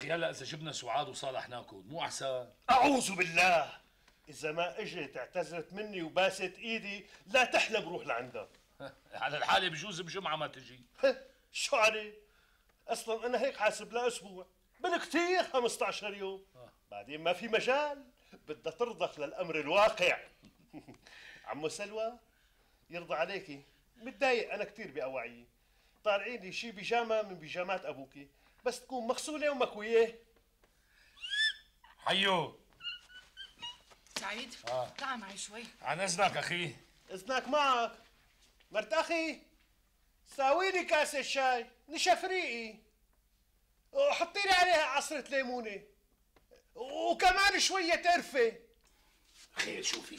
اخي هلا اذا جبنا سعاد وصالحناكم مو احسن؟ اعوذ بالله، اذا ما اجت اعتذرت مني وباست ايدي لا تحلم روح لعندها. على الحالة بجوز بجمعة ما تجي. شو عليه؟ اصلا انا هيك حاسب لها اسبوع، بالكثير 15 يوم. بعدين ما في مجال، بدها ترضخ للامر الواقع. عمو سلوى يرضى عليكي، متضايق انا كثير بأواعيي. طالعين لي شي بيجامه من بيجامات ابوكي، بس تكون مغسوله ومكويه. حيو سعيد تعال معي شوي. عن اذنك اخي. اذنك معك. مرت اخي ساوي لي كاسه شاي نشف ريقي، وحطي لي عليها عصره ليمونه، وكمان شويه قرفه. خير شو في؟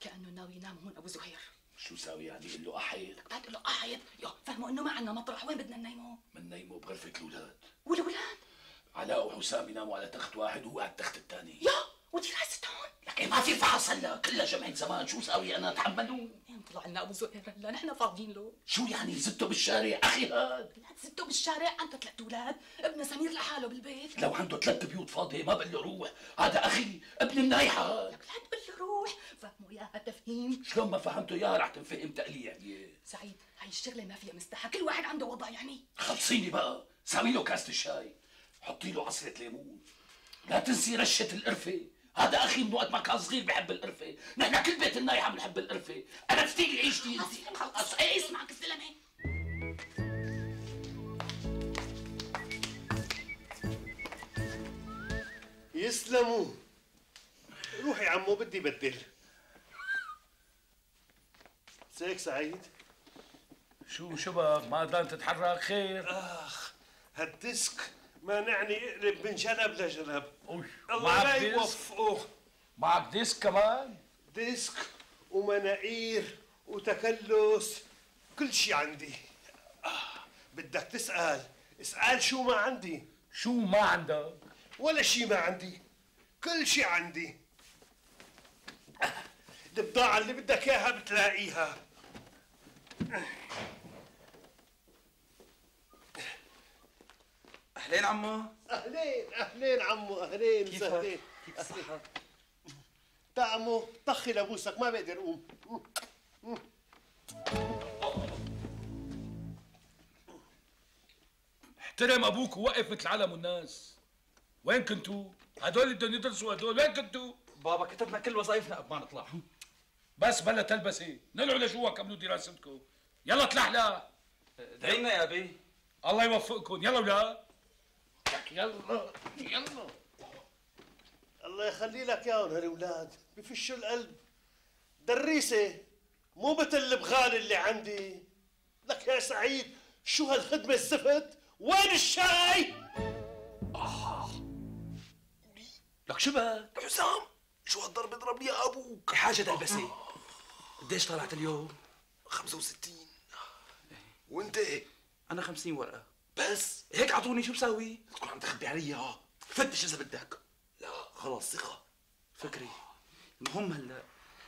كأنه ناوي ينام هون ابو زهير. شو ساوي يعني؟ قل له احيد. بدك تقول له احيد؟ يو فهموا انه ما عندنا مطرح، وين بدنا ننيمه؟ منيمه بغرفة الاولاد. والولاد؟ علاء وحسام يناموا على تخت واحد وهو على التخت الثاني. يا ودي حست هون. لكن ما في فحص هلا، كلها جمعة زمان، شو ساوي انا اتحمله؟ طلع لنا ابو زهير هلا نحن فاضيين له. شو يعني زته بالشارع؟ اخي هاد لا تزتوا بالشارع، عنده 3 اولاد، ابن سمير لحاله بالبيت. لو عنده 3 بيوت فاضية ما بقول له روح، هذا اخي ابن منايحة هاد. لك لا تقول له روح، فهموا اياها تفهيم. شلون ما فهمته اياها رح تنفهم تقليع هي. سعيد هاي الشغله ما فيها مستحى، كل واحد عنده وضع يعني. خلصيني بقى، ساوي له كاسة الشاي، حطي له عصرة ليمون، لا تنسي رشة القرفة. هذا اخي من وقت ما كان صغير بحب القرفة، نحن كل بيت النايحة بنحب القرفة، انا فتيلي عيشتي انت. خلص ايه اسمعك الزلمه. يسلموا. روحي عمو بدي بدل. زيك سعيد؟ شو شبك ما قدرت تتحرك؟ خير؟ اخ هالديسك مانعني اقلب من جنب لجنب. الله لا يوفقه. معك ديسك كمان؟ ديسك ومناقير وتكلس، كل شي عندي. بدك تسأل، اسأل شو ما عندي. شو ما عندك؟ ولا شي ما عندي، كل شي عندي. البضاعة اللي بدك اياها بتلاقيها. اهلين عمو. اهلين اهلين عمو، اهلين وسهلين. كيف الصحة؟ تا عمو طخي لابوسك ما بقدر اقوم. احترم ابوك ووقف مثل العالم والناس. وين كنتوا؟ هدول اللي بدهم يدرسوا هدول وين كنتوا؟ بابا كتبنا كل وظائفنا قبل ما نطلع. بس بلا تلبسي، نلعوا لجوا كملوا دراستكم. يلا تلحلح. ادعينا يا ابي. الله يوفقكم، يلا ولاد. يلا يلا. الله يخلي لك اياهم هالاولاد، بفشوا القلب. دريسه مو مثل البغال اللي عندي. لك يا سعيد شو هالخدمه الزفت؟ وين الشاي؟ لك شبك؟ حسام شو هالضرب اضرب يا ابوك؟ حاجة تلبسي. قديش طلعت اليوم؟ 65. وانت؟ انا 50 ورقة بس هيك اعطوني. شو بساوي؟ تكون عم تخبي علي ها؟ فتش اذا بدك. لا خلص ثقة. فكري المهم هلا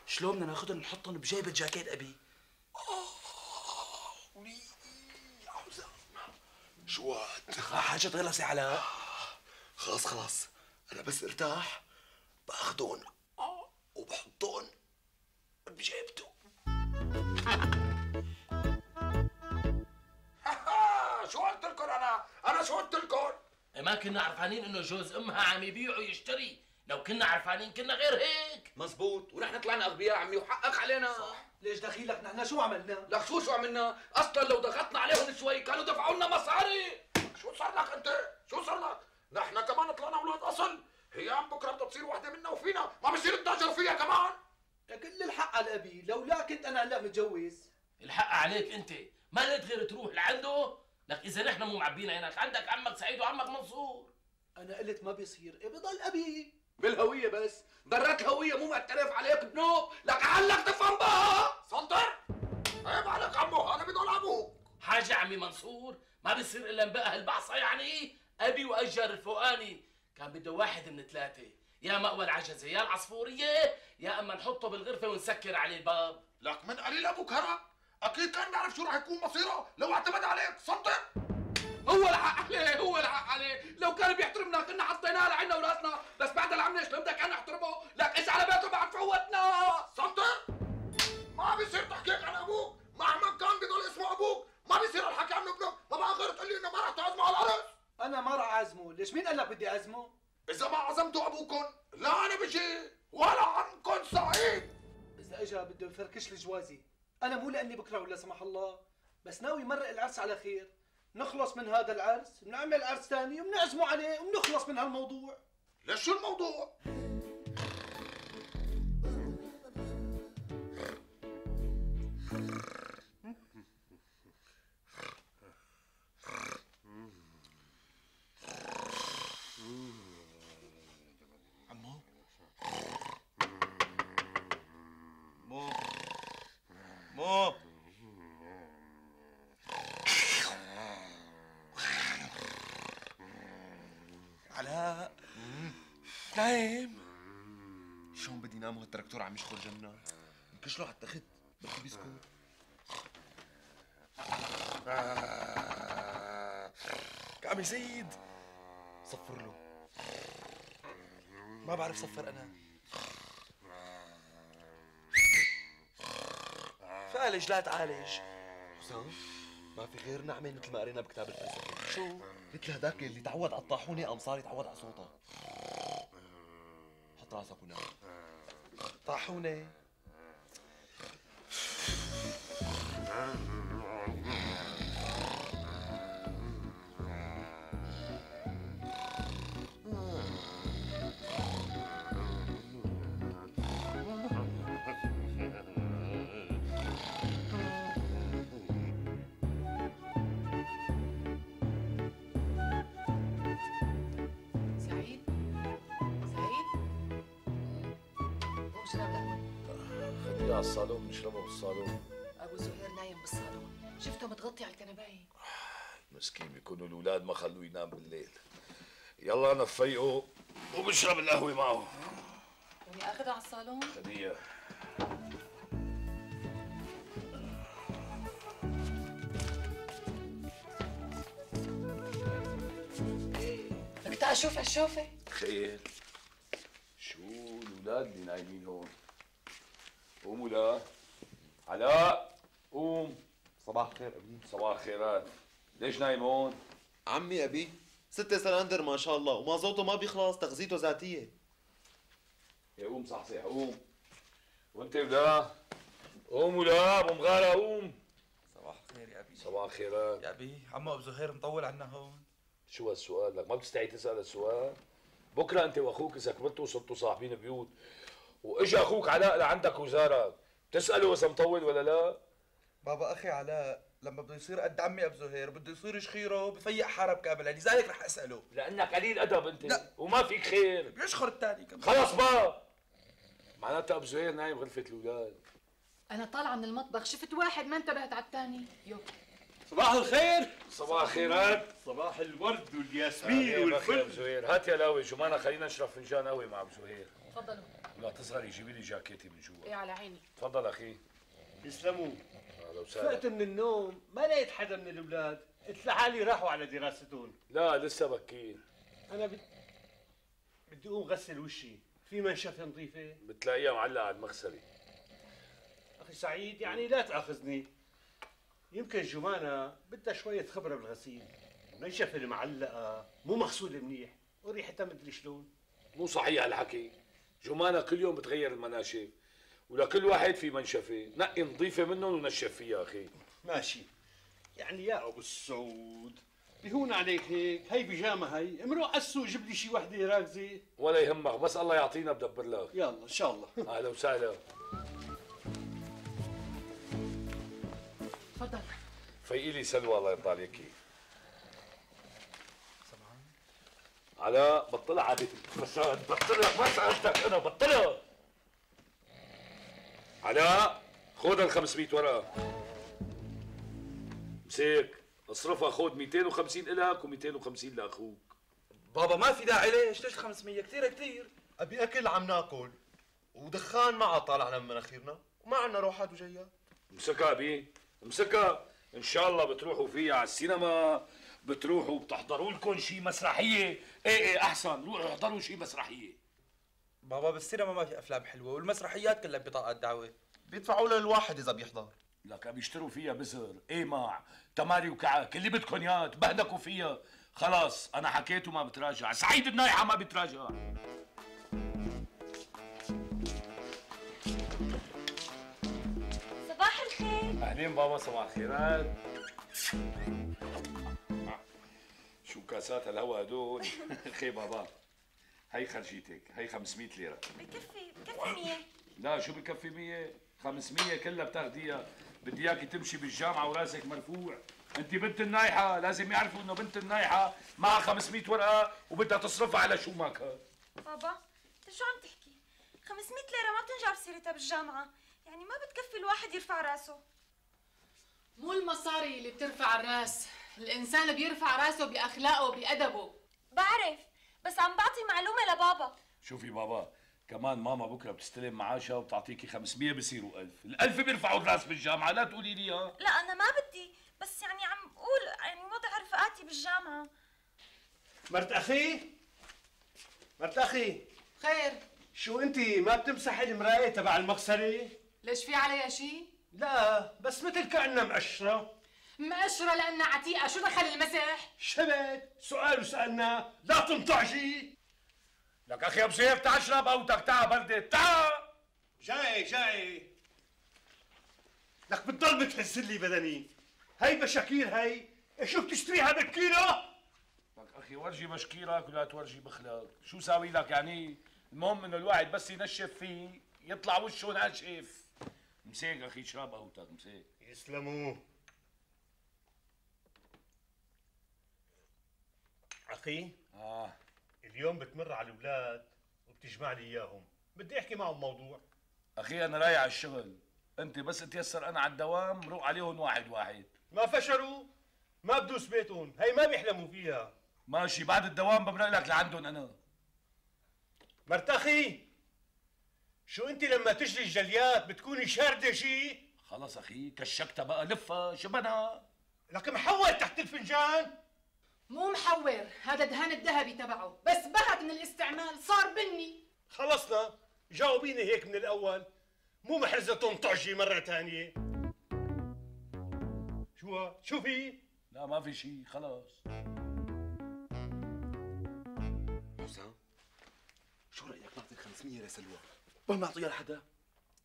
شلون بدنا ناخذهم نحطهم بجيبة جاكيت ابي؟ يا حسام شو هاد؟ حاجة غلسة علاء. خلاص انا بس ارتاح باخذهم وبحطهم بجيبته. شو قلت لكم انا شو قلت لكم؟ ما كنا عرفانين انه جوز امها عم يبيع ويشتري، لو كنا عرفانين كنا غير هيك. مزبوط، ونحن طلعنا اغبياء عمي وحقك علينا. صح. ليش دخيلك؟ نحن شو عملنا؟ لك شو عملنا؟ اصلا لو ضغطنا عليهم شوي كانوا دفعوا لنا مصاري. شو صار لك انت؟ شو صار لك؟ نحن كمان طلعنا اولاد اصل، هي عم بكره بدها تصير وحده منا وفينا، ما بصير نتاجر فيها كمان. كل الحق على ابي، لولا كنت انا هلا متجوز. الحق عليك انت، ما لقيت غير تروح لعنده؟ لك اذا نحن مو معبينا هناك، عندك عمك سعيد وعمك منصور. انا قلت ما بيصير، بضل ابي. بالهويه بس، برات الهويه مو معترف عليك بنوب، لك علك تفهم بها. سنطر عيب عليك عمو، انا بضل ابوك. حاجه عمي منصور، ما بصير الا نبقى هالبعصه يعني. ابي واجر الفوقاني كان بده واحد من 3، يا مأوى العجزه يا العصفوريه، يا اما نحطه بالغرفه ونسكر عليه الباب. لك من قليل ابوك هرب، اكيد كان بيعرف شو راح يكون مصيره لو اعتمد عليك. سنطر. هو الحق عليه، لو كان بيحترمنا اعزمه، ليش مين قال لك بدي اعزمه؟ اذا ما عزمتوا ابوكم لا انا بجي ولا عنكم سعيد. اذا اجا بده يفركش لي جوازي، انا مو لاني بكره ولا سمح الله، بس ناوي يمرق العرس على خير، نخلص من هذا العرس، بنعمل عرس ثاني وبنعزمه عليه وبنخلص من هالموضوع. ليش شو الموضوع؟ عمو مو علاء نايم. شلون بدي نام وهالتراكتور عم يشخر جنة؟ انكشلوا على التخت بس بيسكت. عم يزيد صفر له. ما بعرف صفر انا. فعالج لا تعالج. حسام ما في غير نعمة مثل ما قرينا بكتاب الفلسفة. شو؟ مثل هداك اللي تعود على الطاحونة قام صار يتعود على صوتها. حط راسك ونام. طاحونة. سعيد سعيد قوم اشرب قهوة. خليها على الصالون نشربها بالصالون. ابو زهير نايم بالصالون، شفته متغطي على الكنبايه. مسكين بيكونوا الاولاد ما خلوه ينام بالليل. يلا انا بفيقه وبشرب القهوه معه. يعني اخذها على الصالون؟ خليها. بدك تعال شوف هالشوفه. خير شو الاولاد اللي نايمين هون؟ قوموا لا علاء قوم. صباح الخير ابي. صباح الخيرات. ليش نايم هون؟ عمي ابي 6 سلندر ما شاء الله ومازوته ما بيخلص، تغذيته ذاتيه. يا قوم صحصح قوم. وانت ولا قوم ولا ابو مغاره قوم. صباح الخير يا ابي. صباح الخيرات. يا ابي عمو ابو زهير مطول عنا هون. شو هالسؤال؟ لك ما بتستحي تسال السؤال؟ بكره انت واخوك اذا كبرتوا وصرتوا صاحبين بيوت واجا اخوك علاء لعندك وزارك بتساله اذا مطول ولا لا؟ بابا اخي علاء لما بده يصير قد عمي ابو زهير بده يصير شخيره بفيق حرب كامل، لذلك رح اساله. لانك قليل ادب انت. لا. وما فيك خير. بيشخر الثاني كمان. خلص بقى. معناتها ابو زهير نايم غرفه الاولاد. انا طالعه من المطبخ شفت واحد ما انتبهت على الثاني. يو صباح الخير. صباح الخيرات. صباح الورد والياسمين يا ابو والفل. زهير هات يا لاوي جمانه خلينا نشرب فنجان قهوه مع ابو زهير. تفضلوا. لا تصغري جيبي لي جاكيتي من جوا. ايه على عيني. تفضل اخي. يسلموا. اهلا وسهلا. فقت من النوم ما لقيت حدا من الاولاد، قلت لحالي راحوا على دراستهم. لا لسه بكير. انا بدي اقوم غسل وشي، في منشفه نظيفه؟ بتلاقيها معلقه على المغسله. اخي سعيد يعني لا تاخذني، يمكن جمانة بدها شويه خبره بالغسيل، المنشفه المعلقه مو مغسوله منيح وريحتها مدري شلون. مو صحيح الحكي. جمانة كل يوم بتغير المناشف ولكل واحد في منشفه، نقي نظيفه منهم ونشف فيها اخي. ماشي يعني يا ابو السعود بيهون عليك هيك، هي بيجامه هي، امرق على السوق جيب لي شي وحده راكزه. ولا يهمك بس الله يعطينا بدبر لك. يلا ان شاء الله. اهلا وسهلا. تفضل. فيقي لي سلوى الله يرضى عليكي. علاء بطلها عادة الفساد، بطلها ما سألتك أنا بطلها. علاء خذ ال 500 ورقة. مسك اصرفها، خذ 250 إلك و250 لأخوك. بابا ما في داعي، ليش 500 كثير كثير. ابي اكل عم ناكل ودخان ما طالعنا من مناخيرنا وما عنا روحات وجيات. امسكها بي امسكها. ان شاء الله بتروحوا فيها على السينما، بتروحوا بتحضروا لكم شي مسرحيه. ايه احسن روحوا احضروا شي مسرحيه. بابا بالسينما ما في افلام حلوه والمسرحيات كلها بطاقات دعوه. بيدفعوا للواحد اذا بيحضر. لك بيشتروا فيها بزر، ايماع، تماري وكعك، اللي بدكم اياه تبهدكوا فيها. خلاص انا حكيت وما بتراجع، سعيد النايحه ما بتراجع. صباح الخير. اهلين بابا، صباح الخيرات. شو كاسات الهوا هدول؟ خي بابا، هي خرجيتك، هي 500 ليره. بكفي 100. لا شو بكفي 100؟ 500 كلها بتاخديها. بدي اياكي تمشي بالجامعه وراسك مرفوع. انت بنت النايحه، لازم يعرفوا انه بنت النايحه معها 500 ورقه وبدها تصرفها على شو ما كان. بابا انت شو عم تحكي؟ 500 ليرة ما بتنجاب سيرتها بالجامعة، يعني ما بتكفي الواحد يرفع راسه. مو المصاري اللي بترفع الراس، الإنسان بيرفع راسه بأخلاقه وبأدبه. بعرف، بس عم بعطي معلومة لبابا. شوفي بابا، كمان ماما بكره بتستلم معاشها وبتعطيكي 500 بصيروا 1000، ال1000 بيرفعوا الراس بالجامعه، لا تقولي لي ها. لا أنا ما بدي، بس يعني عم قول يعني وضع رفقاتي بالجامعة. مرت اخي، مرت اخي، خير، شو انت ما بتمسحي المرايه تبع المغسله؟ ليش في عليها شيء؟ لا بس مثل كأنها مقشره. مقشرة لأنها عتيقة، شو دخل المسح؟ شبت سؤال وسألنا، لا تنطعجي. لك اخي ابو سيف تعال اشرب قهوتك، تعال بردت، تعال. جاي لك بتضل بتهز لي بدني. هي بشاكير هي، شو بتشتريها بالكيلو؟ لك اخي ورجي بشكيرك ولا تورجي بخلاق، شو ساوي لك يعني؟ المهم انه الواحد بس ينشف فيه يطلع وشه ناشف. مسيك اخي اشرب قهوتك، مسيك. يسلموا. اخي اليوم بتمر على الاولاد وبتجمع لي اياهم، بدي احكي معهم موضوع. اخي انا رايح على الشغل، انت بس تيسر انا على الدوام روق عليهم واحد واحد. ما فشلوا ما بدوس بيتهم، هي ما بيحلموا فيها. ماشي، بعد الدوام بمرق لك لعندهم انا. مرت اخي، شو انت لما تجلي الجليات بتكوني شارده شي؟ خلص اخي كشكتها بقى، لفها شبنا. لك محول تحت الفنجان. مو محور، هذا دهان الذهبي تبعه، بس بعد من الاستعمال صار بني. خلصنا، جاوبيني هيك من الاول، مو محرزة تنطعجي مرة ثانية. شو في؟ لا ما في شيء، خلاص. حسام، شو رأيك نعطي 500 لسلوى؟ ما بنعطيها لحدا.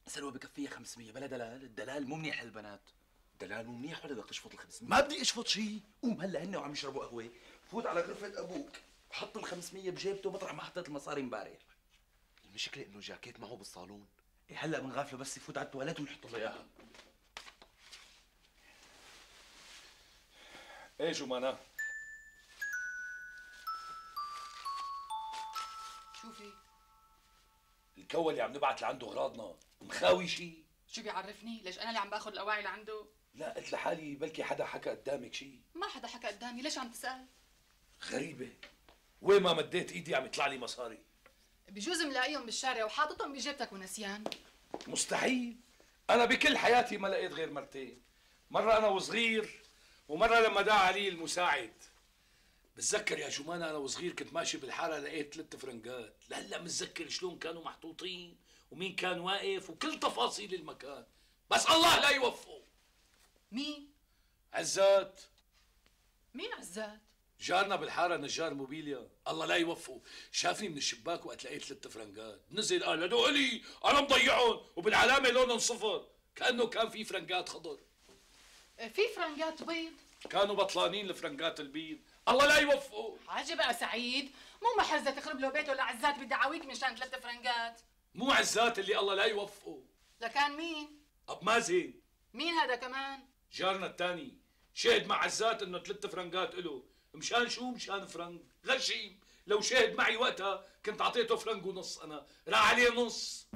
سلوى بكفيها 500 بلا دلال، الدلال مو منيح للبنات. دلال مو منيح ولا بدك تشفط ال500؟ ما بدي اشفط شيء، قوم هلا هن وعم يشربوا قهوة، فوت على غرفة ابوك، حط ال500 بجيبته مطرح ما حطيت المصاري امبارح. المشكلة انه جاكيت معه بالصالون. إيه هلا بنغافله بس يفوت على التواليت ونحط له اياها. ايه شو معناه؟ شو في؟ الكول اللي عم نبعت لعنده اغراضنا مخاوي شيء. شو بيعرفني؟ ليش أنا اللي عم باخذ الأواعي لعنده؟ لا قلت لحالي بلكي حدا حكى قدامك شيء. ما حدا حكى قدامي، ليش عم تسأل؟ غريبة، وين ما مديت ايدي عم يطلع لي مصاري. بجوز ملاقيهم بالشارع وحاططهم بجيبتك ونسيان. مستحيل، أنا بكل حياتي ما لقيت غير مرتين، مرة أنا وصغير ومرة لما دعا علي المساعد. بتذكر يا جمانة أنا وصغير كنت ماشي بالحارة لقيت 3 فرنجات، لهلا متذكر شلون كانوا محطوطين ومين كان واقف وكل تفاصيل المكان، بس الله لا يوفقه. مين؟ عزات. مين عزات؟ جارنا بالحارة نجار موبيليا، الله لا يوفقه، شافني من الشباك وقت لقيت 3 فرنجات، نزل قال هدول إلي أنا مضيعهم وبالعلامة لونهم صفر، كأنه كان في فرنجات خضر. في فرنجات بيض؟ كانوا بطلانين الفرنجات البيض، الله لا يوفقه. حاجة بقى سعيد، مو محرزة تخرب له بيته ولا عزات بدعاويك مشان 3 فرنجات. مو عزات اللي الله لا يوفقه. لكان مين؟ أب مازن. مين هذا كمان؟ جارنا الثاني، شهد مع عزات انه 3 فرنجات له، مشان شو؟ مشان فرنج، غشيم، لو شهد معي وقتها كنت اعطيته فرنج ونص، انا راح عليه نص.